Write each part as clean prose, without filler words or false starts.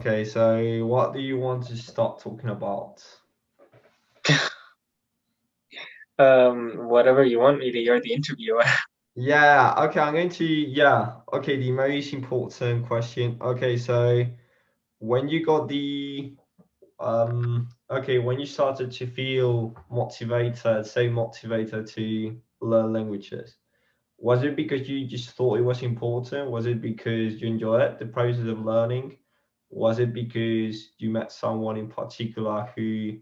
Okay, so what do you want to start talking about? Whatever you want, really. You're the interviewer. Yeah, okay, okay, the most important question. Okay, so when you got when you started to feel motivated to learn languages, was it because you just thought it was important? Was it because you enjoy it, the process of learning? Was it because you met someone in particular who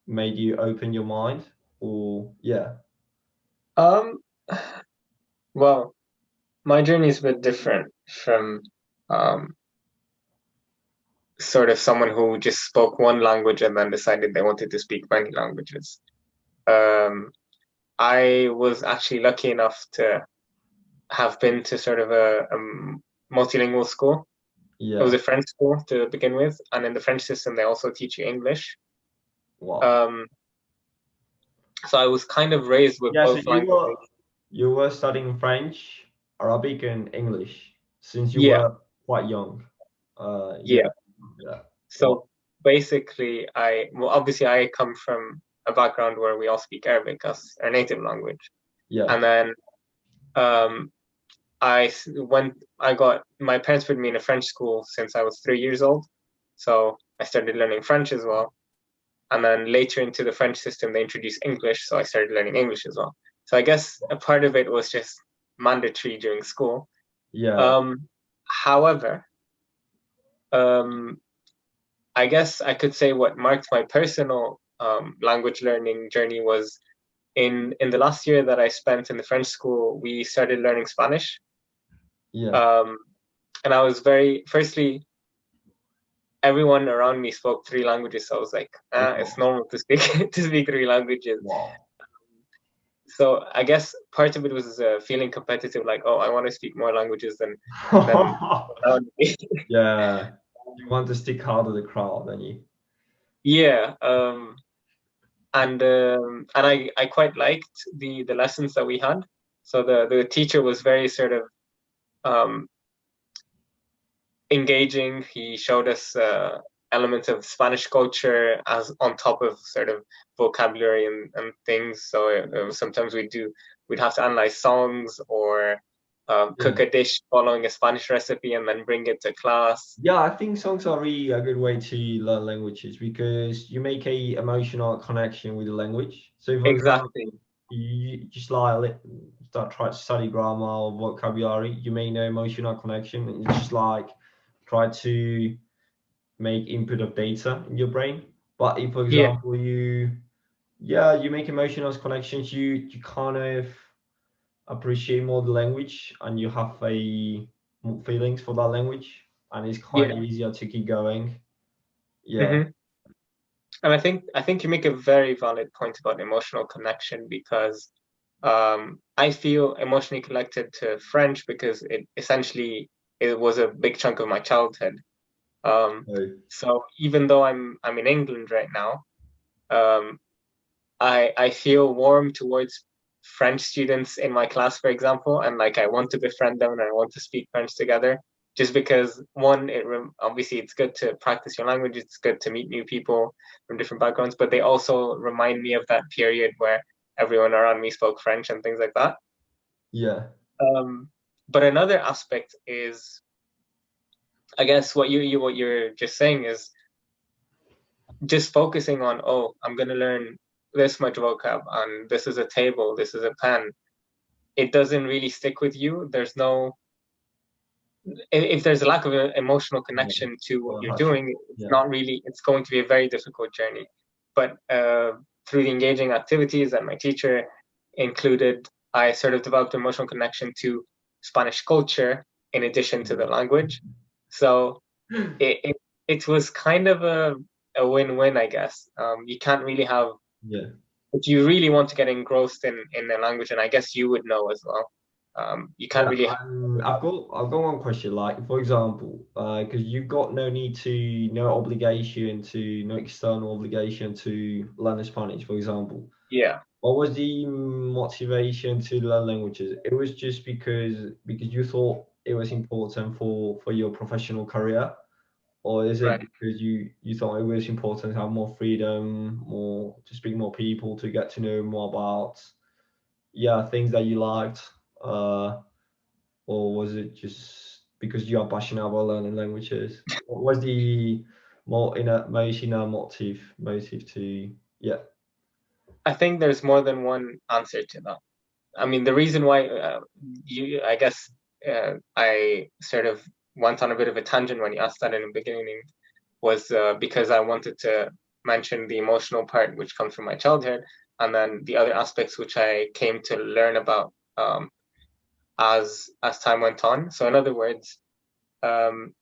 made you open your mind? Or yeah. Um, well, my journey is a bit different from um sort of someone who just spoke one language and then decided they wanted to speak many languages. Um, I was actually lucky enough to have been to sort of a multilingual school. It was Yeah. a French school to begin with, and in the French system, they also teach you English. Wow. Um, so I was kind of raised with Yeah, so both languages. you were studying French, Arabic, and English since you Yeah, were quite young. Yeah, yeah. yeah. Wow. So basically, well, obviously, I come from a background where we all speak Arabic as our native language. Yeah, And then um, when I got my parents put me in a French school since I was 3 years old. So I started learning French as well. And then later into the French system, they introduced English. So I started learning English as well. So I guess a part of it was just mandatory during school. yeah. Um, however, um, I guess I could say what marked my personal language learning journey was in the last year that I spent in the French school, we started learning Spanish. Yeah. Um, and I was firstly, everyone around me spoke three languages. So I was like, it's Wow. normal to speak to speak three languages. Wow. So I guess part of it was feeling competitive, like, oh, I want to speak more languages than around me. Yeah. You want to stick out of the crowd, don't you? Yeah. And I quite liked the lessons that we had. So the teacher was very sort of um, engaging. He showed us elements of Spanish culture as on top of sort of vocabulary and things. So sometimes we'd have to analyze songs or Yeah. cook a dish following a Spanish recipe and then bring it to class. Yeah, I think songs are really a good way to learn languages because you make a emotional connection with the language. So, for example, Exactly. you just like start try to study grammar or vocabulary, you may know emotional connection. And it's just like try to make input of data in your brain. But if, for Yeah. example, you make emotional connections, you kind of appreciate more the language and you have a more feelings for that language, and it's kind of Yeah. easier to keep going. Yeah, hmm And I think you make a very valid point about emotional connection because I feel emotionally connected to French because it was a big chunk of my childhood. Um, so, so even though I'm in England right now, um, I feel warm towards French students in my class, for example, and like I want to befriend them and I want to speak French together. Just because one, obviously it's good to practice your language. It's good to meet new people from different backgrounds, but they also remind me of that period where everyone around me spoke French and things like that. yeah, Um, but another aspect is, I guess, what you're just saying is just focusing on, oh, I'm going to learn this much vocab and this is a table, this is a pen. It doesn't really stick with you. If there's a lack of an emotional yeah. connection to what Well, you're that's doing, yeah, it's going to be a very difficult journey. But through the engaging activities that my teacher included, I sort of developed emotional connection to Spanish culture in addition to the language. So it, it, it was kind of a win-win, I guess. You can't really have yeah. if you really want to get engrossed in a language, and I guess you would know as well. You can't Yeah, really have. I've got one question. Like, for example, because you've got no obligation to no external obligation to learn Spanish, for example. Yeah. What was the motivation to learn languages? It was just because you thought it was important for your professional career. or is it Right. because you thought it was important to have more freedom, more to speak more people, to get to know more about things that you liked, or was it just because you are passionate about learning languages? What was the most inner motive to I think there's more than one answer to that. I mean, the reason why I guess I sort of went on a bit of a tangent when you asked that in the beginning was because I wanted to mention the emotional part, which comes from my childhood, and then the other aspects which I came to learn about as time went on. So, in other words, um,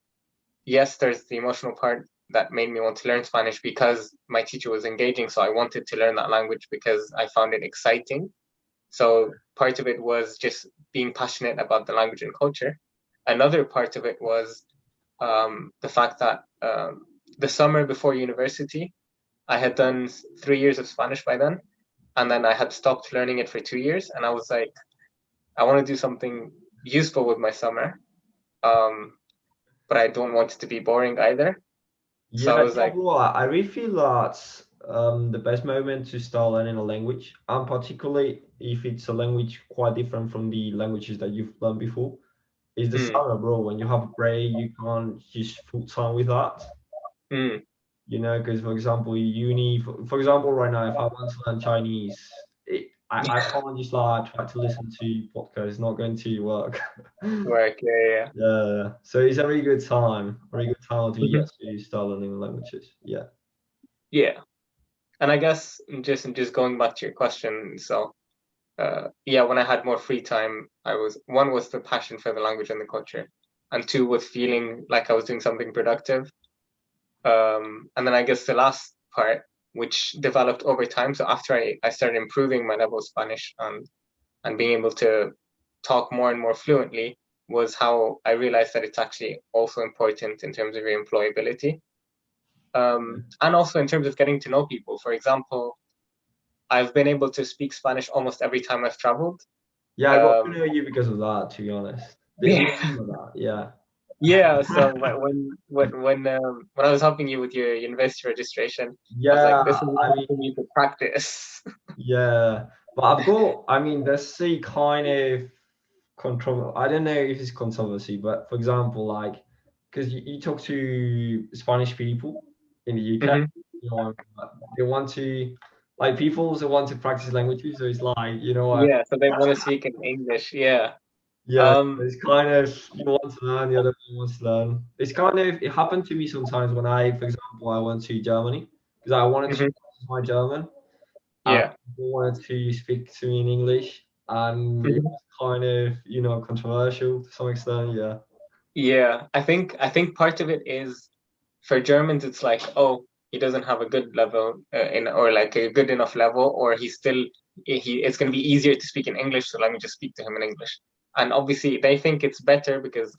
yes, there's the emotional part that made me want to learn Spanish because my teacher was engaging. So I wanted to learn that language because I found it exciting. So part of it was just being passionate about the language and culture. Another part of it was the fact that the summer before university, I had done 3 years of Spanish by then. And then I had stopped learning it for 2 years. And I was like, I want to do something useful with my summer. Um, but I don't want it to be boring either. So I Yeah, was you know like, what? I really feel that the best moment to start learning a language, and particularly if it's a language quite different from the languages that you've learned before, is the mm, summer, bro. When you have a break, you can't just full time with that. mm, You know, because for example, uni, for example, right now, if I want to learn Chinese, I can't just like try to listen to podcasts. It's not going to work. work, yeah, Yeah, so it's a very good time, very good time to yeah. to start learning languages. Yeah. Yeah. And I guess just going back to your question, so yeah, when I had more free time, I was one was the passion for the language and the culture, and two was feeling like I was doing something productive. And then I guess the last part, which developed over time, so after I started improving my level of Spanish and being able to talk more and more fluently, was how I realized that it's actually also important in terms of your employability. And also in terms of getting to know people. For example, I've been able to speak Spanish almost every time I've traveled. Yeah, I got to Um, know you because of that, to be honest. Didn't yeah, you know that? Yeah. yeah. So when I was helping you with your university registration, I was Yeah, like, this is I mean, something you could practice. yeah. But I mean, there's a kind of control. I don't know if it's controversy, but for example, like, because you talk to Spanish people in the UK, Hmm. you know, they want to, like, people also want to practice languages. So it's like, you know what? Yeah, so they want to speak in English. Yeah. Yeah, Um, it's kind of you want to learn, the other one wants to learn. It's kind of it happened to me sometimes when for example, I went to Germany because I wanted to mhm. practice my German and Yeah. people wanted to speak to me in English, and it Mhm. was kind of controversial to some extent. Yeah, Yeah. I think part of it is for Germans, it's like, oh, he doesn't have a good level in or like a good enough level, or he's still he. It's going to be easier to speak in English, so let me just speak to him in English. And obviously, they think it's better because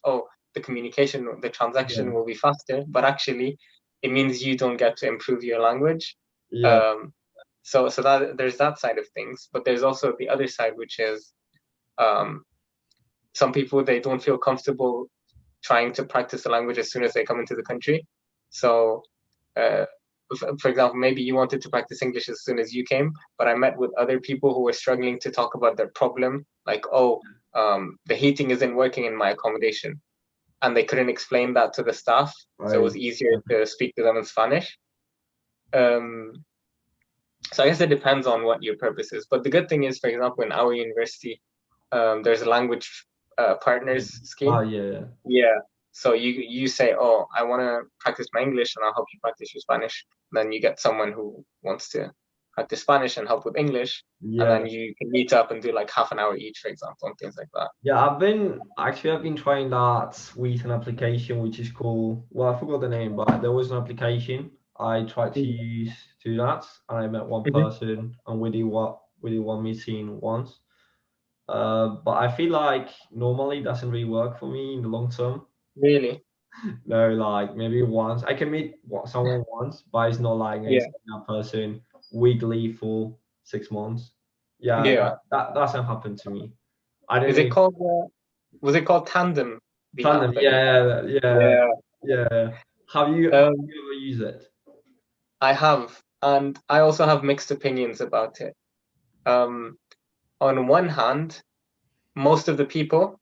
the communication, the transaction yeah, will be faster. But actually, it means you don't get to improve your language. yeah, Um, so that there's that side of things, but there's also the other side, which is um, some people they don't feel comfortable trying to practice the language as soon as they come into the country. So, uh, for example, maybe you wanted to practice English as soon as you came, but I met with other people who were struggling to talk about their problem, like, oh, the heating isn't working in my accommodation. And they couldn't explain that to the staff. So it right. was easier to speak to them in Spanish. Um, so I guess it depends on what your purpose is. But the good thing is, for example, in our university, there's a language partners Oh scheme. yeah, Yeah. So you say, oh, I want to practice my English, and I'll help you practice your Spanish. Then you get someone who wants to practice Spanish and help with English, and yeah. then you can meet up and do like half an hour each, for example, and things like that. Yeah, I've been trying that with an application which is called, well, I forgot the name, but there was an application I tried to Mhm. use to do that, and I met one Mhm. person, and we did one meeting once. But I feel like normally it doesn't really work for me in the long term. Really? No, like maybe once I can meet someone once, but it's not like I Yeah. see that person weekly for 6 months. Yeah, Yeah. that doesn't happen to me. I don't Is know it if called? Was it called Tandem? The tandem. app that you. Yeah, yeah, Yeah. yeah. Have Um, you ever used it? I have, and I also have mixed opinions about it. Um, on one hand, most of the people,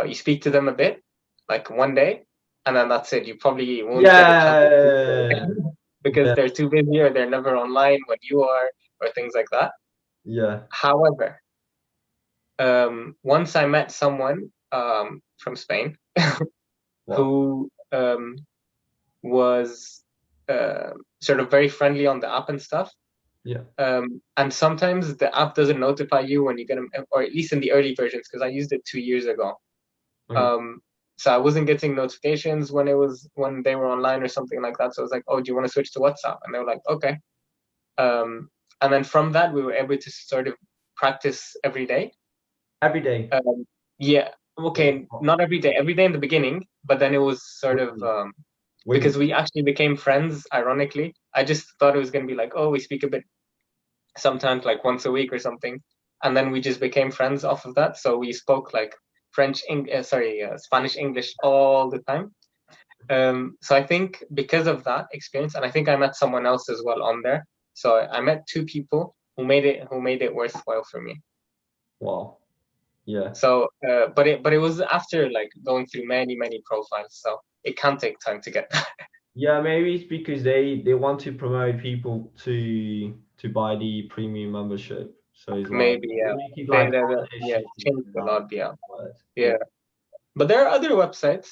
you speak to them a bit, like one day, and then that's it. You probably won't get a chance to speak to them Yeah, again because yeah, they're too busy or they're never online when you are, or things like that. yeah. However, once I met someone from Spain Wow. who was sort of very friendly on the app and stuff. Yeah. And sometimes the app doesn't notify you when you get them, or at least in the early versions, because I used it 2 years ago. Okay. Um, so I wasn't getting notifications when they were online or something like that. So I was like, "Oh, do you want to switch to WhatsApp?" And they were like, "Okay." Um, and then from that, we were able to sort of practice every day. Every day. Yeah, okay, Wow. not every day. Every day in the beginning, but then it was sort of Really? because Wait. we actually became friends. Ironically, I just thought it was gonna be like, oh, we speak a bit sometimes like once a week or something, and then we just became friends off of that. So we spoke like Spanish, English all the time. So I think because of that experience, and I think I met someone else as well on there. So I met two people who made it worthwhile for me. Wow. Yeah. But it was after like going through many profiles, so it can take time to get. Yeah, maybe it's because they want to promote people to buy the premium membership. So it's like Maybe, they yeah. make it They, like they, more they yeah, efficient changed than a lot, yeah. that. Yeah. Yeah. But there are other websites.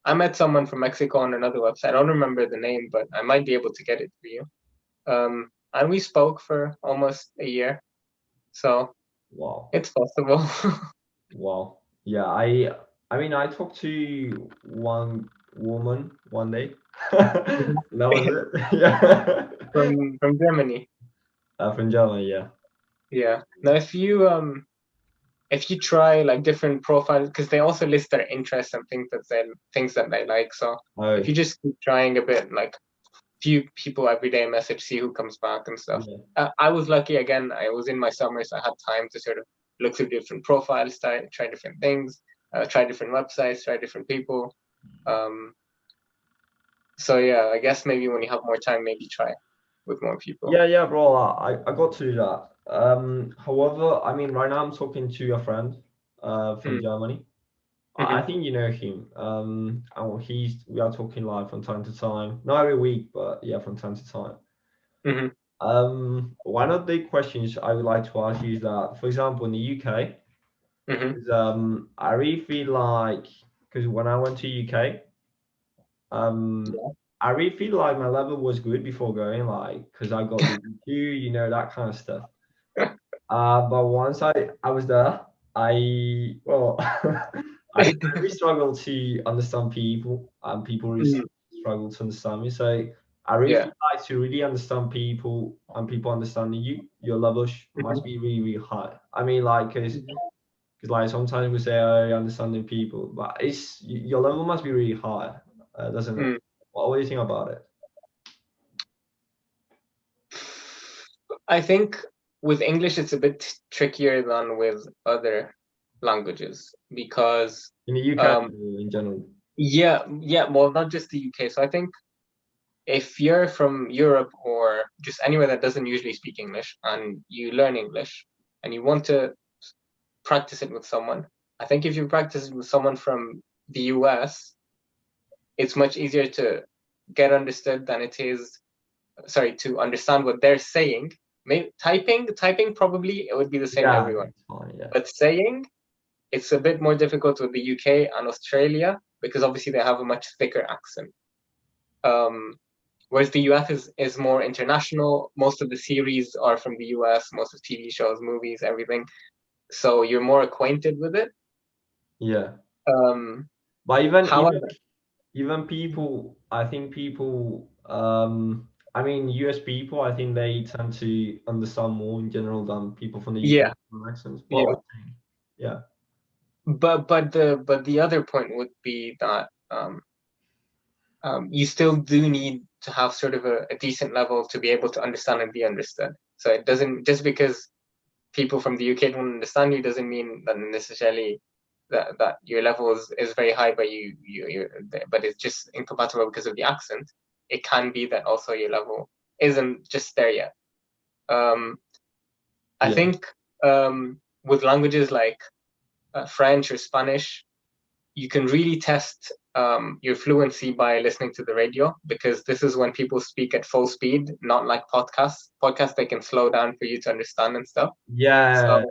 I met someone from Mexico on another website. I don't remember the name, but I might be able to get it for you. And we spoke for almost a year, so Wow. it's possible. Wow. Yeah, I mean I talked to one woman one day. That was it. Yeah. From Germany. From Germany, yeah. Yeah. Now, if you try like different profiles, because they also list their interests and things that they like. So if Oh, you just keep trying a bit, like few people every day message, see who comes back and stuff. yeah. I was lucky again. I was in my summer, so I had time to sort of look through different profiles, try different things, try different websites, try different people. Um, so yeah, I guess maybe when you have more time, maybe try with more people. Yeah, yeah, bro. I got to do that. However, I mean, right now I'm talking to a friend, from Mm, Germany. I mhm, think you know him. And we are talking live from time to time, not every week, but yeah, from time to time. mhm, One of the questions I would like to ask you is that, for example, in the UK, mhm, 'cause, I really feel like, because when I went to UK, um, I really feel like my level was good before going, like, because I got the B2, that kind of stuff. But once I was there, well, I really struggled to understand people, and people really mhm, struggle to understand me. So I really yeah. feel like to really understand people and people understanding you, your level Mhm, must be really high. I mean, like, mhm, because like sometimes we say, oh, understanding people, but your level must be really high, doesn't it? mm. What do you think about it? I think with English it's a bit trickier than with other languages because In the UK, um, in general. yeah, well, not just the UK. So I think if you're from Europe or just anywhere that doesn't usually speak English and you learn English and you want to practice it with someone, I think if you practice it with someone from the US, it's much easier to get understood than it is, sorry, to understand what they're saying. Maybe typing probably it would be the same Yeah, everyone. it's fine. Yeah. But saying, it's a bit more difficult with the UK and Australia because obviously they have a much thicker accent. Um, Whereas the US is more international. Most of the series are from the US, most of TV shows, movies, everything. So you're more acquainted with it. Yeah. Um, But even However, even people, I think people, I mean, US people, I think they tend to understand more in general than people from the UK yeah, accents. What yeah. would you think? Yeah. But the other point would be that you still do need to have sort of a decent level to be able to understand and be understood. So it doesn't just because people from the UK don't understand you doesn't mean that necessarily. that your level is very high, but but it's just incompatible because of the accent. It can be that also your level isn't just there yet. I Yeah. think with languages like French or Spanish, you can really test your fluency by listening to the radio, because this is when people speak at full speed, not like podcasts. Podcasts, they can slow down for you to understand and stuff. Yeah. So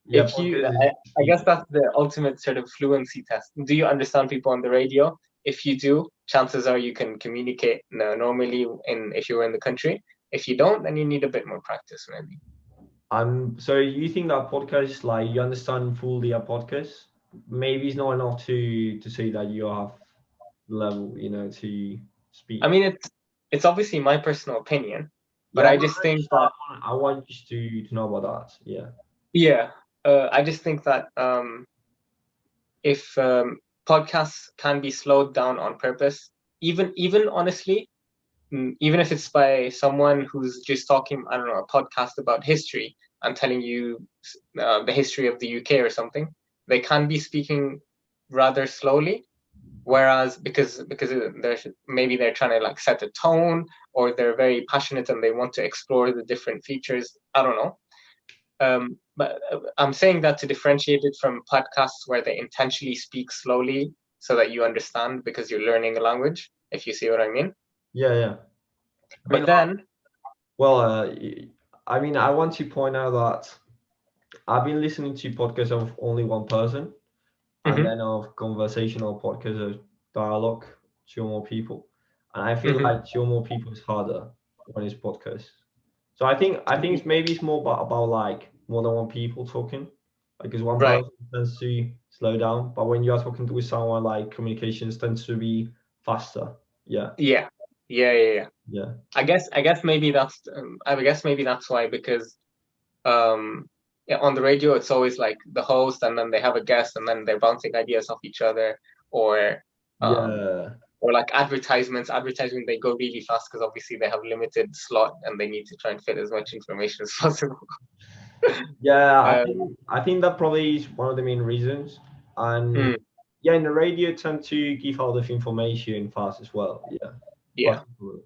Yeah. if you, Podcast is I guess that's the ultimate sort of fluency test. Do you understand people on the radio? If you do, chances are you can communicate normally if you were in the country. If you don't, then you need a bit more practice, maybe. So you think that podcast, like you understand fully a podcast? Maybe it's not enough to say that you have level, to I speak. mean, it's obviously my personal opinion, but Yeah, I no, just I think understand. that I want you to know about that. Yeah. yeah, I just think that if podcasts can be slowed down on purpose, even honestly, even if it's by someone who's just talking, I don't know, a podcast about history and telling you the history of the UK or something, they can be speaking rather slowly. Whereas because maybe they're trying to like set a tone, or they're very passionate and they want to explore the different features. I don't know. But I'm saying that to differentiate it from podcasts where they intentionally speak slowly so that you understand because you're learning a language, if you see what I mean. Yeah, yeah. I mean, But then, well, I mean, I want to point out that I've been listening to podcasts of only one person, and mhm, then of conversational podcasts of dialogue, two or more people, and I feel mhm, like two or more people is harder when it's podcast. So I think it's more about like more than one people talking, because one right, person tends to slow down, but when you are talking with someone, like communications tends to be faster. Yeah, yeah, yeah. yeah, I guess maybe that's why, because um yeah, on the radio it's always like the host and then they have a guest and then they're bouncing ideas off each other, or um yeah, or like advertisement, they go really fast because obviously they have limited slot and they need to try and fit as much information as possible. yeah. um I think that probably is one of the main reasons, and mm, yeah, in the radio tend to give out of information fast as well. Yeah, yeah, particularly.